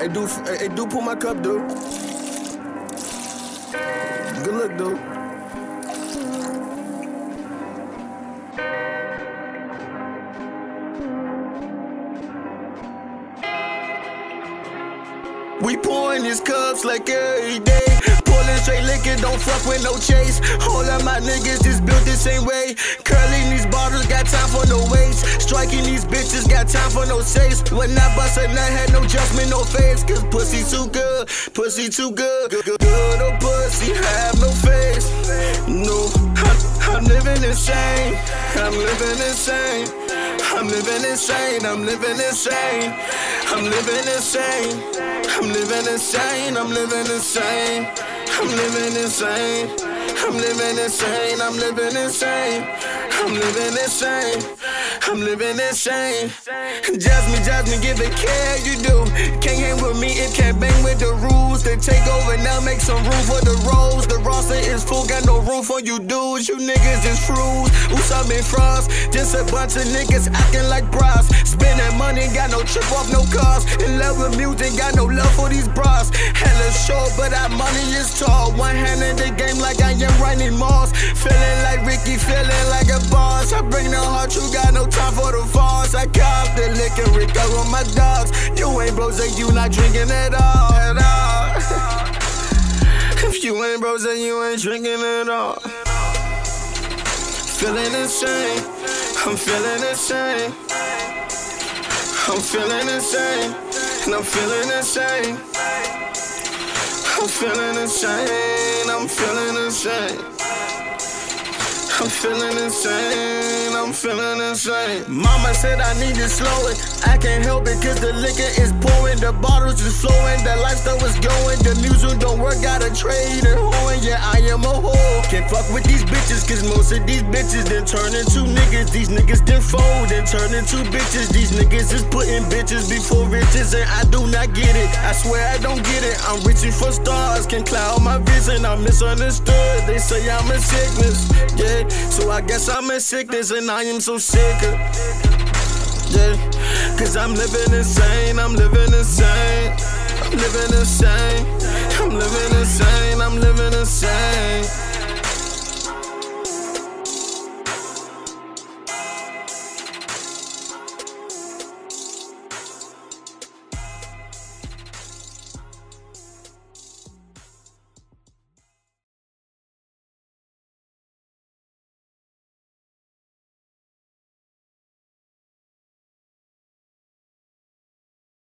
Hey, dude, pull my cup, dude. Good luck, dude. We pouring these cups like every day. Pulling straight liquor, don't fuck with no chase. All of my niggas just built the same way. Curling these bottles, got time for no weights. Striking these bitches, got time for no safes. When I bust a nut, had no adjustment, no face. Cause pussy too good, pussy too good. Good old pussy, have no face. No, I'm living insane. I'm living insane. I'm living insane. I'm living insane. I'm living insane. I'm living insane. I'm living insane. I'm living insane. I'm living insane. I'm living insane. I'm living insane. I'm living insane. Jasmine, give it care you do. Can't hang with me, it can't bang with the rules. They take over now, make some room for the roles. The roster is full, got no room for you dudes. You niggas is fools. Usame Frost, just a bunch of niggas acting like bras. Spending money, got no trip off, no cars. In love with music, got no love for these bras. Hella short, but our money is tall. One hand in the game like I am Randy Moss. Feeling like Ricky, feeling like a boss. I bring the heart, you got no time for the false. I cop the liquor, Rico with my dogs. You ain't bros, you not drinking at all, at all. If you ain't bros, you ain't drinking at all. Feeling insane, I'm feeling insane. I'm feeling insane, and I'm feeling insane. I'm feeling insane, I'm feeling insane. I'm feeling insane, I'm feeling insane. Mama said I need to slow it. I can't help it cause the liquor is pouring. The bottles is flowing, the lifestyle is going. The music don't work, gotta trade and hoeing. Yeah, I am a hoe. Can't fuck with these bitches cause most of these bitches then turn into niggas. These niggas then fold and turn into bitches. These niggas is putting bitches before riches and I do not get it. I swear I don't get it. I'm reaching for stars, can cloud my vision. I'm misunderstood, they say I'm a sickness. Yeah. So I guess I'm in sickness and I am so sick of, yeah, cause I'm living insane, I'm living insane. I'm living insane, I'm living insane, I'm living insane.